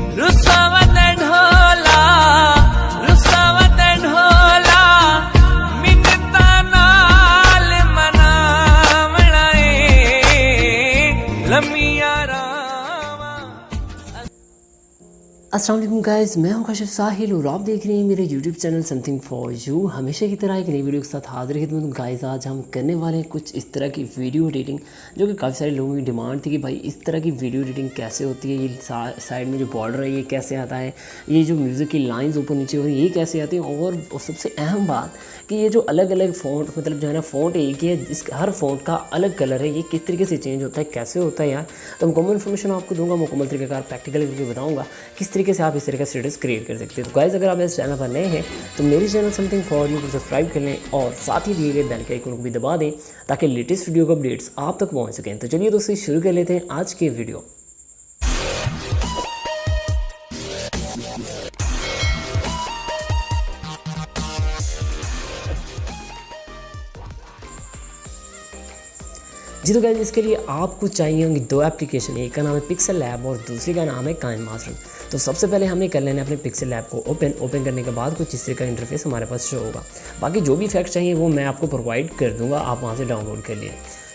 रुसावत ढोला रुसावत ढोला मिन्नता नाल मनावना लम्मिया रावा। अस्सलाम वालेकुम गाइस, मैं हूं काशिफ साहिल और आप देख रहे हैं मेरे YouTube channel something for you. हमेशा की तरह एक नई वीडियो के साथ हाजिर खिदमत हूं गाइस। आज हम करने वाले हैं कुछ इस तरह की वीडियो एडिटिंग जो कि काफ़ी सारे लोगों की डिमांड थी कि भाई इस तरह की वीडियो एडिटिंग कैसे होती है, ये साइड में जो बॉर्डर है ये कैसे आता है, ये जो म्यूज़िक की लाइन्स ऊपर नीचे हो रही है ये कैसे आती है, और सबसे अहम बात कि ये जो अलग अलग फ़ॉन्ट मतलब जो है ना फ़ॉन्ट एक ही है, इस हर फ़ॉन्ट का अलग कलर है, ये किस तरीके से चेंज होता है, कैसे होता है यार। तो मुकम्मल इन्फॉर्मेशन आपको दूंगा, मुकम्मल तरीक़ेकार प्रैक्टिकल करके बताऊँगा किस तरीके से आप इस तरह का स्टेटस क्रिएट कर सकते हैं। तो गाइस, अगर आप इस चैनल पर नए हैं तो मेरे चैनल समथिंग फॉर यू को सब्सक्राइब कर लें और साथ ही दिए गए बेल के आइकन को भी दबा दें ताकि लेटेस्ट वीडियो के अपडेट्स आप तक पहुँच सकें। तो चलिए दोस्तों शुरू कर लेते हैं आज के वीडियो। जी तो गाइस, इसके लिए आपको चाहिए होंगी दो एप्लीकेशन, एक का नाम है पिक्सल लैब और दूसरी का नाम है काइनमास्टर। तो सबसे पहले हमें कर लेना है अपने पिक्सल लैब को ओपन करने के बाद कुछ इस तरह का इंटरफेस हमारे पास शो होगा। बाकी जो भी इफेक्ट चाहिए वो मैं आपको प्रोवाइड कर दूंगा, आप वहाँ से डाउनलोड कर लिए।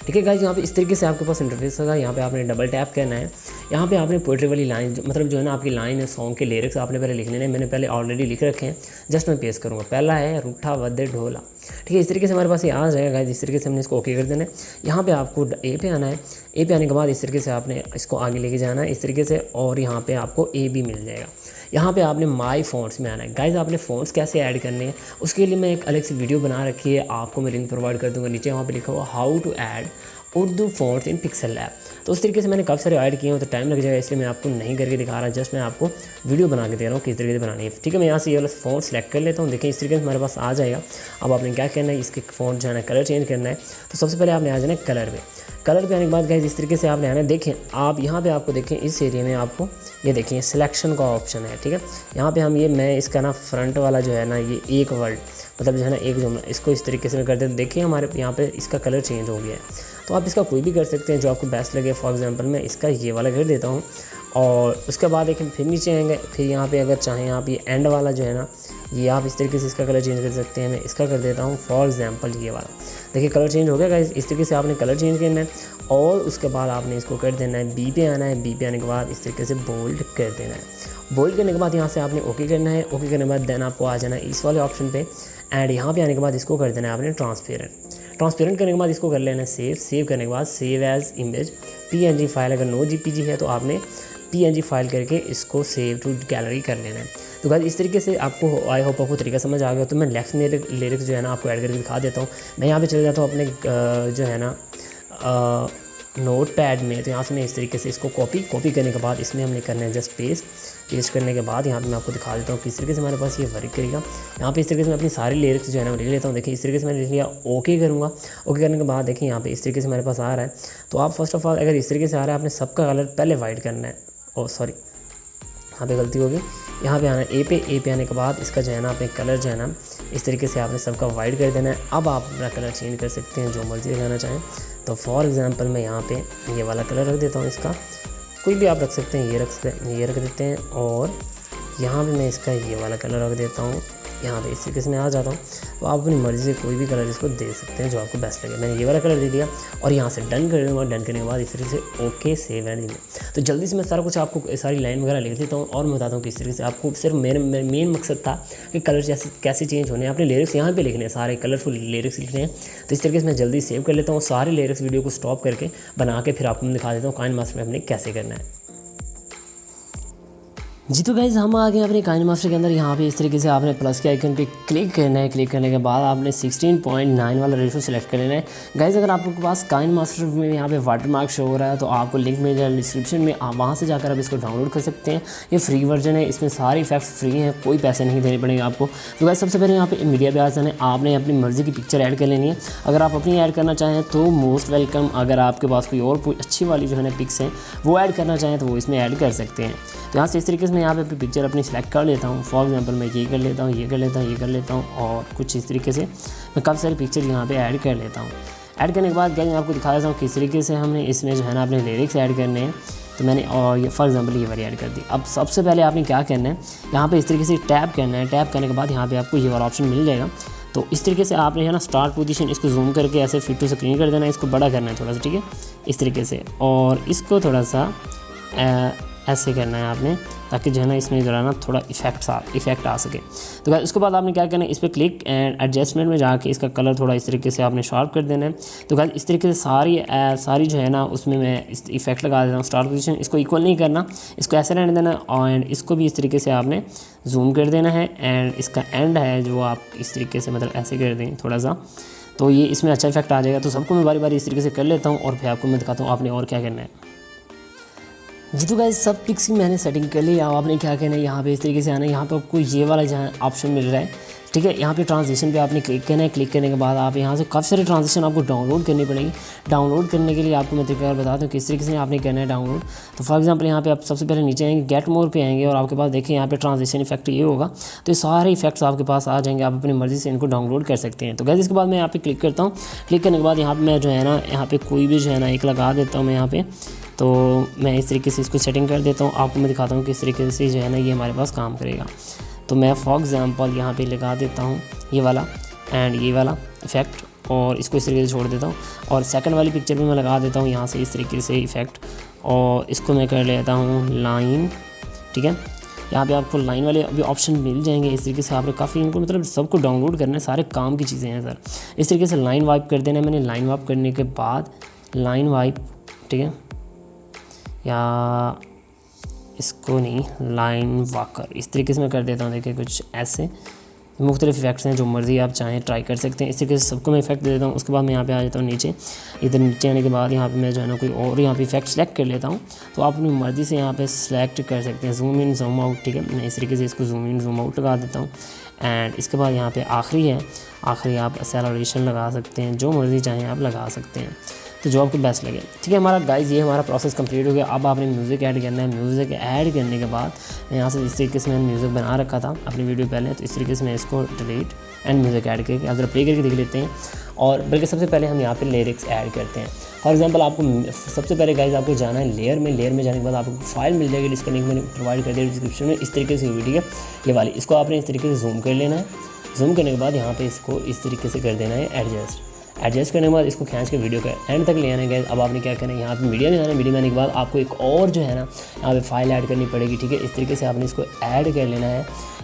ठीक है गाइस, यहाँ पे इस तरीके से आपके पास इंटरफेस होगा। यहाँ पे आपने डबल टैप करना है। यहाँ पे आपने पोइट्री वाली लाइन मतलब जो है ना आपकी लाइन है सॉन्ग के लिरिक्स आपने पहले लिख लेने हैं। मैंने पहले ऑलरेडी लिख रखे हैं, जस्ट मैं पेस्ट करूँगा। पहला है रूठा वदे ढोला। ठीक है, इस तरीके से हमारे पास ये आ जाएगा गाइस। इस तरीके से हमने इसको ओके कर देना है। यहाँ पे आपको ए पे आना है। ए पे आने के बाद इस तरीके से आपने इसको आगे लेके जाना है इस तरीके से, और यहाँ पे आपको ए भी मिल जाएगा। यहाँ पे आपने माय फ़ॉन्ट्स में आना है। गाइस, आपने फ़ॉन्ट्स कैसे ऐड करने हैं उसके लिए मैं एक अलग से वीडियो बना रखी है, आपको मैं लिंक प्रोवाइड कर दूँगा नीचे। वहाँ पे लिखा हुआ how to add Urdu fonts in Pixel Lab. तो उस तरीके से मैंने काफ़ी सारे ऐड किए हैं, तो टाइम लग जाएगा इसलिए मैं आपको नहीं करके दिखा रहा, जस्ट मैं आपको वीडियो बना के दे रहा हूँ किस तरीके से बनानी है। ठीक है, मैं यहाँ से ये वाला फ़ॉन्ट सेलेक्ट कर लेता हूँ। देखिए इस तरीके से हमारे पास आ जाएगा। अब आपने क्या करना है, इसके फ़ॉन्ट जो है ना कलर चेंज करना है। तो सबसे पहले आपने आ जाना है कलर पे। कलर पे आने के बाद गाइस इस तरीके से आपने आना है। देखें आप यहाँ पे आपको देखें इस एरिया में आपको ये देखें सिलेक्शन का ऑप्शन है। ठीक है, यहाँ पे हम मैं इसका ना फ्रंट वाला जो है ना ये एक वर्ड मतलब जो है ना एक जुमला इसको इस तरीके से कर दें। देखिए हमारे यहाँ पे इसका कलर चेंज हो गया है। तो आप इसका कोई भी कर सकते हैं जो आपको बेस्ट लगे। फॉर एग्जांपल मैं इसका ये वाला कर देता हूँ, और उसके बाद देखें फिर नीचे आएंगे। फिर यहाँ पे अगर चाहें आप ये एंड वाला जो है ना ये आप इस तरीके से इसका कलर चेंज कर सकते हैं। मैं इसका कर देता हूँ फॉर एग्जांपल ये वाला। देखिए कलर चेंज हो गया गाइस। इस तरीके से आपने कलर चेंज करना है और उसके बाद आपने इसको कर देना है बी पे आना है। बी पे आने के बाद इस तरीके से बोल्ड कर देना है। बोल्ड करने के बाद यहाँ से आपने ओके करना है। ओके करने के बाद देन आपको आ जाना है इस वाले ऑप्शन पे, एंड यहाँ पे आने के बाद इसको कर देना है आपने ट्रांसपेरेंट करने के बाद इसको कर लेना है सेव करने के बाद save as image PNG file. अगर नो JPG है तो आपने PNG फाइल करके इसको सेव टू गैलरी कर लेना है। तो गाइस इस तरीके से आपको आई होप आपको तरीका समझ आ गया। तो मैं नेक्स्ट लिरिक्स जो है ना आपको ऐड करके दिखा देता हूँ। मैं यहाँ पे चले जाता हूँ अपने जो है ना नोट पैड में। तो यहाँ से मैं इस तरीके से इसको कॉपी करने के बाद इसमें हमने करना है जस्ट पेस्ट करने के बाद यहाँ पे मैं आपको दिखा देता हूँ किस तरीके से हमारे पास ये वर्क करेगा। यहाँ पे इस तरीके से मैं अपनी सारी लिरिक्स जो है ना लिख लेता हूँ। देखिए इस तरीके से मैंने लिख लिया, ओके करूँगा। ओके करने के बाद देखिए यहाँ पे इस तरीके से हमारे पास आ रहा है। तो आप फर्स्ट ऑफ ऑल अगर इस तरीके से आ रहा है आपने सबका कलर पहले वाइट करना है। ओ सॉरी, यहाँ पे गलती होगी। यहाँ पे आना है ए पे आने के बाद इसका जो है ना अपने कलर जो है ना इस तरीके से आपने सबका वाइट कर देना है। अब आप अपना कलर चेंज कर सकते हैं जो मर्जी लगाना चाहें। तो फॉर एग्जांपल मैं यहाँ पे ये वाला कलर रख देता हूँ, इसका कोई भी आप रख सकते हैं, ये रख देते हैं। और यहाँ पे मैं इसका ये वाला कलर रख देता हूँ। यहाँ पे इस तरीके से मैं आ जाता हूँ। तो आप अपनी मर्ज़ी से कोई भी कलर इसको दे सकते हैं जो आपको बेस्ट लगे। मैंने ये वाला कलर दे दिया और यहाँ से डन कर दूँगा। डन करने के बाद इस तरीके से ओके सेव एंड इमेज। तो जल्दी से मैं सारा कुछ आपको सारी लाइन वगैरह लिख देता हूँ और मैं बताता हूँ किस तरीके से आपको सिर्फ मेन मकसद था कि कलर कैसे चेंज होने हैं। अपने लिरिक्स यहाँ पे लिखने हैं, सारे कलरफुल लिरिक्स लिखने हैं। तो इस तरीके से मैं जल्दी सेव कर लेता हूँ सारे लिरिक्स। वीडियो को स्टॉप करके बना के फिर आपको मैं दिखा देता हूँ काइनमास्टर में हमने कैसे करना है। जी तो गाइज़ हम आ गए अपने काइनमास्टर के अंदर। यहाँ पे इस तरीके से आपने प्लस के आइकन पे क्लिक करना है। क्लिक करने के बाद आपने 16:9 वाला रेशो सेलेक्ट कर लेना है। गाइज़ अगर आपके पास काइनमास्टर में यहाँ पे वाटरमार्क शो हो रहा है तो आपको लिंक मिल जाएगा डिस्क्रिप्शन में, आप वहाँ से जाकर आप इसको डाउनलोड कर सकते हैं। ये फ्री वर्जन है, इसमें सारे इफेक्ट्स फ्री हैं, कोई पैसे नहीं देने पड़ेंगे आपको। तो गाइज़ सबसे पहले यहाँ पे मीडिया पे आ जाना है। आपने अपनी मर्ज़ी की पिक्चर ऐड कर लेनी है। अगर आप अपनी ऐड करना चाहें तो मोस्ट वेलकम। अगर आपके पास कोई अच्छी वाली जो है ना पिक्स हैं वो ऐड करना चाहें तो वो इसमें ऐड कर सकते हैं। तो यहाँ से इस तरीके से मैं यहाँ पे पिक्चर अपनी सेलेक्ट कर लेता हूँ। फॉर एग्जांपल मैं ये कर लेता हूँ, ये कर लेता हूँ, ये कर लेता हूँ, और कुछ इस तरीके से मैं काफ़ी सारी पिक्चर यहाँ पे ऐड कर लेता हूँ। ऐड करने के बाद गाइस मैं आपको दिखा देता हूँ किस तरीके से हमने इसमें जो है ना अपने लिरिक्स ऐड करने हैं। तो मैंने और ये फॉर एग्जांपल ये वाली ऐड कर दी। अब सबसे पहले आपने क्या करना है, यहाँ पे इस तरीके से टैप करना है। टैप करने के बाद यहाँ पे आपको ये वाला ऑप्शन मिल जाएगा। तो इस तरीके से आपने है ना स्टार्ट पोजीशन इसको जूम करके ऐसे फिट टू स्क्रीन कर देना है, इसको बड़ा करना है थोड़ा सा, ठीक है, इस तरीके से, और इसको थोड़ा सा ऐसे करना है आपने, ताकि जो है ना इसमें जो है ना थोड़ा इफेक्ट आ सके। तो गाइस उसके बाद आपने क्या करना है, इस पर क्लिक एंड एडजस्टमेंट में जाके इसका कलर थोड़ा इस तरीके से आपने शार्प कर देना है। तो गाइस इस तरीके से सारी जो है ना उसमें मैं इस इफेक्ट लगा देता हूँ। स्टार्ट पोजीशन इसको इक्वल नहीं करना, इसको ऐसे रहने देना, एंड इसको भी इस तरीके से आपने जूम कर देना है, एंड इसका एंड है जो आप इस तरीके से मतलब ऐसे कर दें थोड़ा सा, तो ये इसमें अच्छा इफेक्ट आ जाएगा। तो सबको मैं बारी बारी इस तरीके से कर लेता हूँ और फिर आपको मैं दिखाता हूँ आपने और क्या करना है। जी तो गाइस सब पिक्स की मैंने सेटिंग कर ली। अब आपने क्या करना है, यहाँ पे इस तरीके से आना है, यहाँ पे आपको ये वाला जहाँ ऑप्शन मिल रहा है, ठीक है, यहाँ पे ट्रांजिशन पे आपने क्लिक करना है। क्लिक करने के बाद आप यहाँ से काफ़ी सारे ट्रांजिशन आपको डाउनलोड करनी पड़ेगी। डाउनलोड करने के लिए आपको मैं तरीका बता दूँ किस तरीके से आपने करना है डाउनलोड। तो फॉर एग्जांपल यहाँ पे आप सबसे पहले नीचे आएंगे, गेट मोर पे आएंगे, और आपके पास देखिए यहाँ पे ट्रांजिशन इफेक्ट ये होगा। तो ये सारे इफेक्ट्स आपके पास आ जाएंगे, आप अपनी मर्ज़ी से इनको डाउनलोड कर सकते हैं। तो गाइस इसके बाद मैं यहाँ पे क्लिक करता हूँ। क्लिक करने के बाद यहाँ पर मैं जो है ना यहाँ पे कोई भी जो है ना एक लगा देता हूँ मैं यहाँ पे। तो मैं इस तरीके से इसको सेटिंग कर देता हूँ, आपको मैं दिखाता हूँ किस तरीके से जो है ना ये हमारे पास काम करेगा। तो मैं फॉर एग्जांपल यहाँ पे लगा देता हूँ ये वाला एंड ये वाला इफेक्ट, और इसको इस तरीके से छोड़ देता हूँ, और सेकंड वाली पिक्चर भी मैं लगा देता हूँ यहाँ से इस तरीके से इफेक्ट, और इसको मैं कर लेता हूँ लाइन, ठीक है। यहाँ पे आपको लाइन वाले अभी ऑप्शन मिल जाएंगे। इस तरीके से आपने काफ़ी इनको मतलब सबको डाउनलोड करना है, सारे काम की चीज़ें हैं सर। इस तरीके से लाइन वाइप कर देना है मैंने। लाइन वाइप करने के बाद लाइन वाइप, ठीक है, या इसको नहीं, लाइन वाकर इस तरीके से मैं कर देता हूँ। देखिए कुछ ऐसे मुख्तलिफ इफेक्ट्स हैं, जो मर्ज़ी आप चाहें ट्राई कर सकते हैं। इस तरीके से सबको मैं इफेक्ट दे देता हूँ। उसके बाद मैं यहाँ पे आ जाता हूँ नीचे। इधर नीचे आने के बाद यहाँ पे मैं जो है ना कोई और यहाँ पे इफेक्ट सेलेक्ट कर लेता हूँ। तो आप अपनी मर्ज़ी से यहाँ पे सेलेक्ट कर सकते हैं, जूम इन जूम आउट, ठीक है। मैं इस तरीके से इसको जूम इन जूम आउट लगा देता हूँ। एंड इसके बाद यहाँ पे आखिरी है, आखिरी आप एक्सेलरेशन लगा सकते हैं, जो मर्ज़ी चाहें आप लगा सकते हैं, तो जो आपको बेस्ट लगे, ठीक है। हमारा गाइस ये हमारा प्रोसेस कंप्लीट हो गया। अब आपने म्यूज़िक ऐड करना है। म्यूज़िक ऐड करने के बाद यहाँ से इस तरीके से मैंने म्यूज़िक बना रखा था अपनी वीडियो पहले, तो इस तरीके से मैं इसको डिलीट एंड म्यूज़िक ऐड करके आप जरा प्ले करके देख लेते हैं। और बल्कि सबसे पहले हम यहाँ पे लिरिक्स ऐड करते हैं। फॉर एग्जांपल आपको सबसे पहले गाइस आपको जाना है लेयर में। लेयर में जाने के बाद आपको फाइल मिल जाएगी, जिसका लिंक मैंने प्रोवाइड कर दिया डिस्क्रिप्शन में। इस तरीके से वीडियो है ये वाली, इसको आपने इस तरीके से जूम कर लेना है। जूम करने के बाद यहाँ पे इसको इस तरीके से कर देना है एडजस्ट करने के बाद इसको खींच के वीडियो का एंड तक ले आना है। अब आपने क्या करना है, यहाँ पे मीडिया में जाना है। मीडिया में आने के बाद आपको एक और जो है ना यहाँ पे फाइल ऐड करनी पड़ेगी, ठीक है। इस तरीके से आपने इसको ऐड कर लेना है।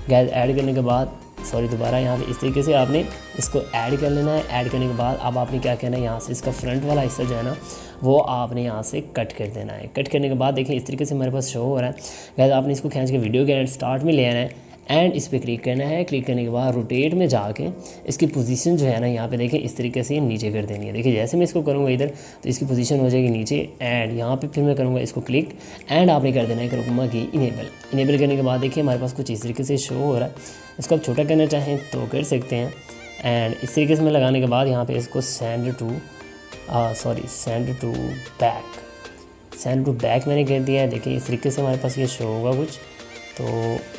गैस ऐड करने के बाद दोबारा यहाँ पे इस तरीके से आपने इसको ऐड कर लेना है। ऐड करने के बाद अब आपने क्या करना है, यहाँ से इसका फ्रंट वाला हिस्सा जो है ना वो आपने यहाँ से कट कर देना है। कट करने के बाद देखिए इस तरीके से हमारे पास शो हो रहा है। गैस आपने इसको खींच के वीडियो के स्टार्ट में ले आना है एंड इस पर क्लिक करना है। क्लिक करने के बाद रोटेट में जाके इसकी पोजीशन जो है ना यहाँ पे देखें इस तरीके से नीचे कर देनी है। देखिए जैसे मैं इसको करूँगा इधर तो इसकी पोजीशन हो जाएगी नीचे, एंड यहाँ पे फिर मैं करूँगा इसको क्लिक एंड आपने कर देना है करूँगा कि इनेबल करने के बाद देखिए हमारे पास कुछ इस तरीके से शो हो रहा है। इसको आप छोटा करना चाहें तो कर सकते हैं। एंड इस तरीके से मैं लगाने के बाद यहाँ पर इसको सेंड टू बैक मैंने कर दिया है। देखिए इस तरीके से हमारे पास ये शो होगा कुछ, तो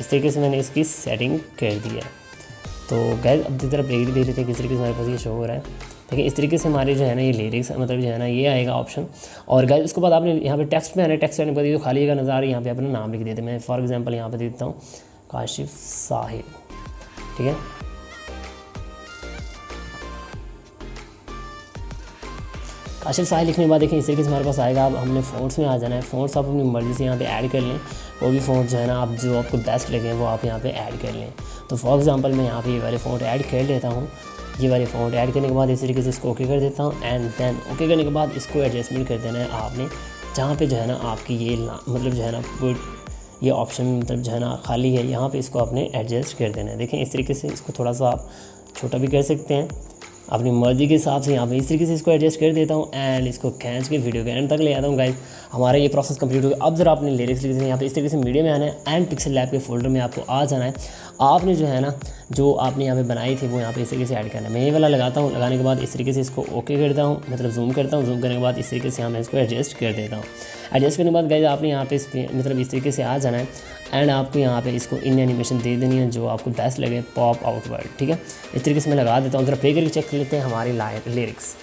इस तरीके से मैंने इसकी सेटिंग कर दी है। तो गाइस अब तरफ देख रहे थे किस तरीके से हमारे पास ये शो हो रहा है। देखिए इस तरीके से हमारे जो है ना ये लिरिक्स मतलब जो है ना ये आएगा ऑप्शन। और गाइस उसके बाद आपने यहाँ पे टेक्स्ट में आना है। टेक्स्ट करने के बाद ये जो खाली का नज़ारा यहाँ पे अपना नाम लिख देते हैं। मैं फॉर एग्जांपल यहाँ पे देता हूँ काशिफ साहिल, ठीक है। काशिफ साहिल लिखने के बाद देखिए इस तरीके से हमारे पास आएगा। अब हमने फ़ॉन्ट्स में आ जाना है। फ़ॉन्ट्स आप अपनी मर्ज़ी से यहाँ पे ऐड कर लें, वो भी फ़ॉन्ट जो है ना आप जो आपको बेस्ट लगे वो आप यहाँ पे ऐड कर लें। तो फॉर एग्जांपल मैं यहाँ पे ये वाले फ़ॉन्ट ऐड कर लेता हूँ। ये वाले फ़ॉन्ट ऐड करने के बाद इस तरीके से इसको ओके कर देता हूँ। एंड देन ओके करने के बाद इसको एडजस्टमेंट कर देना है आपने, जहाँ पे जो है ना आपकी ये मतलब जो है ना ये ऑप्शन मतलब जो है ना खाली है, यहाँ पे इसको आपने एडजस्ट कर देना है। देखें इस तरीके से इसको थोड़ा सा आप छोटा भी कर सकते हैं अपनी मर्ज़ी के हिसाब से। यहाँ पे इस तरीके से इसको एडजस्ट कर देता हूँ एंड इसको खींच के वीडियो के एंड तक ले आता हूँ। गाइस हमारा ये प्रोसेस कंप्लीट हो गया। अब जरा आपने लिरिक्स लिख दें। यहाँ पे इस तरीके से मीडिया में आना है एंड पिक्सल लैब के फोल्डर में आपको आ जाना है। आपने जो है ना जो आपने यहाँ पे बनाई थी वो यहाँ पे इस तरीके से ऐड करना है। मैं ये वाला लगाता हूँ। लगाने के बाद इस तरीके से इसको ओके करता हूँ, मतलब जूम करता हूँ। जूम करने के बाद इस तरीके से मैं इसको एडजस्ट कर देता हूँ। एडजस्ट करने के बाद गाइस आपने यहाँ पे मतलब इस तरीके से आ जाना है एंड आपको यहाँ पे इसको इन एनिमेशन दे देनी है जो आपको बेस्ट लगे, पॉप आउटवर्ड, ठीक है। इस तरीके से मैं लगा देता हूँ। जरा प्ले करके चेक कर लेते हैं हमारी लिरिक्स।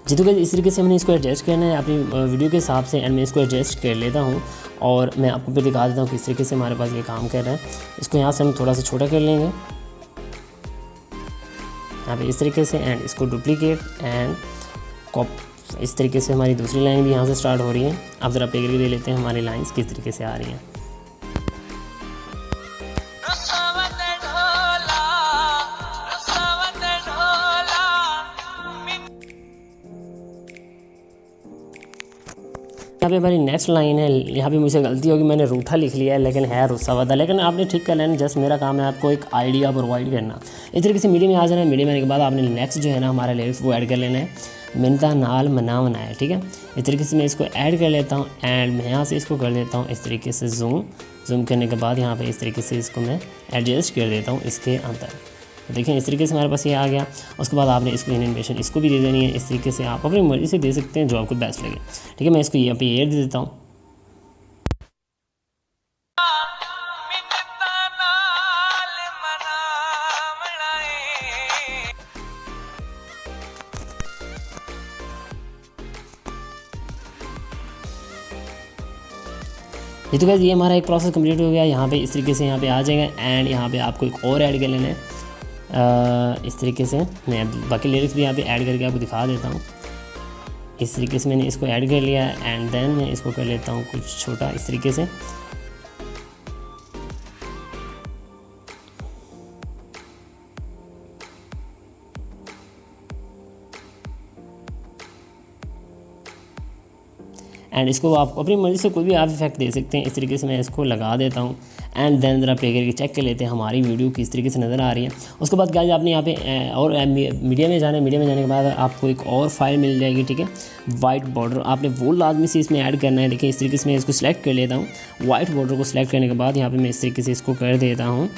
जी तो गाइस इस तरीके से मैंने इसको एडजस्ट करना है अपनी वीडियो के हिसाब से, एंड मैं इसको एडजस्ट कर लेता हूँ और मैं आपको भी दिखा देता हूँ किस तरीके से हमारे पास ये काम कर रहा है। इसको यहाँ से हम थोड़ा सा छोटा कर लेंगे यहाँ पे इस तरीके से, एंड इसको डुप्लीकेट एंड कॉपी। इस तरीके से हमारी दूसरी लाइन भी यहाँ से स्टार्ट हो रही है। अब ज़रा पे करके दे लेते हैं हमारी लाइंस किस तरीके से आ रही हैं। यहाँ पे हमारी नेक्स्ट लाइन है, यहाँ पे मुझे गलती होगी, मैंने रूठा लिख लिया है लेकिन है रुस्सावादा, लेकिन आपने ठीक कर लेना। जस्ट मेरा काम है आपको एक आइडिया प्रोवाइड करना। इस तरीके से मीडियम में आ जाना है। मीडियम आने के बाद आपने नेक्स्ट जो है ना हमारा लिरिक्स वो ऐड कर लेना है, मिनता नाल मना है, ठीक है। इस तरीके से मैं इसको ऐड कर लेता हूँ एंड मैं यहाँ से इसको कर देता हूँ इस तरीके से जूम करने के बाद यहाँ पर इस तरीके से इसको मैं एडजस्ट कर देता हूँ इसके अंदर। देखें इस तरीके से हमारे पास ये आ गया। उसके बाद आपने इसको एनिमेशन इसको भी दे देनी है। इस तरीके से आप अपनी मर्ज़ी से दे सकते हैं जो आपको बेस्ट लगे, ठीक है। मैं इसको यहाँ पे ये दे देता हूँ। ये तो गाइस ये हमारा एक प्रोसेस कंप्लीट हो गया। यहाँ पे इस तरीके से यहाँ पे आ जाएगा एंड यहाँ पे आपको एक और ऐड कर लेना है। इस तरीके से मैं बाकी लिरिक्स भी यहाँ पे ऐड करके आपको दिखा देता हूँ। इस तरीके से मैंने इसको ऐड कर लिया एंड देन मैं इसको कर लेता हूँ कुछ छोटा इस तरीके से। एंड इसको आप अपनी मर्ज़ी से कोई भी आप इफेक्ट दे सकते हैं। इस तरीके से मैं इसको लगा देता हूँ एंड देन ज़रा प्ले करके चेक कर लेते हैं हमारी वीडियो किस तरीके से नज़र आ रही है। उसके बाद गाइस आपने यहाँ पे और मीडिया में जाना है। मीडिया में जाने के बाद आपको एक और फाइल मिल जाएगी, ठीक है, वाइट बॉर्डर। आपने वो लाजमी से इसमें ऐड करना है। देखिए इस तरीके से मैं इसको सिलेक्ट कर लेता हूँ। वाइट बॉर्डर को सिलेक्ट करने के बाद यहाँ पर मैं इस तरीके से इसको कर देता हूँ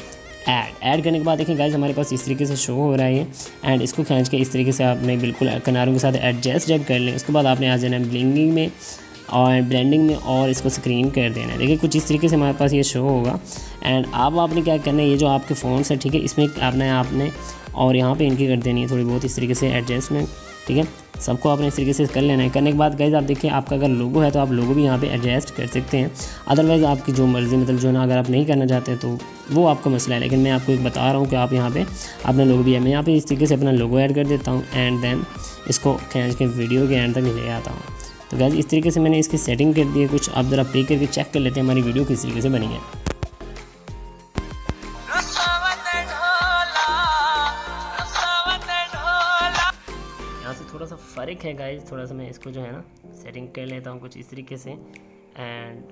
ऐड करने के बाद देखिए गाइस हमारे पास इस तरीके से शो हो रहा है एंड इसको खींच के इस तरीके से आपने बिल्कुल किनारों के साथ एडजस्ट जब कर लें। उसके बाद आपने आ जाना है ब्लिंगिंग में और ब्लेंडिंग में और इसको स्क्रीन कर देना है। देखिए कुछ इस तरीके से हमारे पास ये शो होगा एंड अब आपने क्या करना है, ये जो आपके फ़ोन है, ठीक है, इसमें आपने और यहाँ पे इनकी कर देनी है थोड़ी बहुत इस तरीके से एडजस्टमेंट, ठीक है। सबको आपने इस तरीके से कर लेना है। करने के बाद गाइस आप देखिए आपका अगर लोगो है तो आप लोगो भी यहाँ पे एडजस्ट कर सकते हैं। अदरवाइज़ आपकी जो मर्ज़ी मतलब जो ना अगर आप नहीं करना चाहते तो वो आपका मसला है, लेकिन मैं आपको एक बता रहा हूँ कि आप यहाँ पे अपना लोगो भी है। मैं यहाँ पे इस तरीके से अपना लोगो ऐड कर देता हूँ एंड देन इसको खींच के वीडियो के एंड तक ले आता हूँ। तो गाइस इस तरीके से मैंने इसकी सेटिंग कर दी है कुछ। आप ज़रा प्ले करके चेक कर लेते हैं हमारी वीडियो किस तरीके से बनी है। यहाँ से थोड़ा सा फ़र्क है गाइस, थोड़ा सा मैं इसको जो है ना सेटिंग कर लेता हूँ कुछ इस तरीके से एंड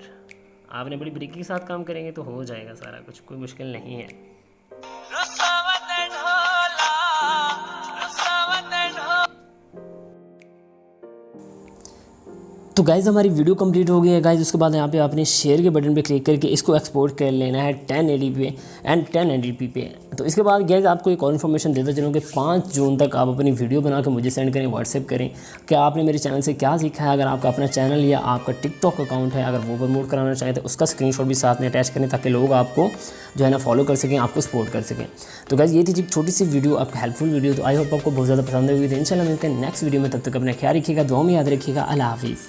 आपने बड़ी ब्रेक के साथ काम करेंगे तो हो जाएगा सारा कुछ, कोई मुश्किल नहीं है। तो गाइज़ हमारी वीडियो कंप्लीट हो गई है गाइज़। उसके बाद यहाँ पे आपने शेयर के बटन पे क्लिक करके इसको एक्सपोर्ट कर लेना है 1080p पे एंड 1080p पे। तो इसके बाद गाइज़ आपको एक और इन्फॉर्मेशन देता चलूँ कि 5 जून तक आप अपनी वीडियो बना के मुझे सेंड करें, व्हाट्सएप करें कि आपने मेरे चैनल से क्या सीखा है। अगर आपका अपना चैनल या आपका टिकटॉक अकाउंट है, अगर वो प्रमोट कराना चाहें तो उसका स्क्रीनशॉट भी साथ में अटैच करें ताकि लोग आपको जो है ना फॉलो कर सकें, आपको सपोर्ट कर सकें। तो गाइज़ ये थी एक छोटी सी वीडियो, आपका हेल्पफुल वीडियो। तो आई होप आपको बहुत ज़्यादा पसंद होगी। तो इंशाल्लाह मिलते हैं नेक्स्ट वीडियो में। तब तक अपना ख्याल रखिएगा, दुआ में याद रखिएगा। अल्लाह हाफिज़।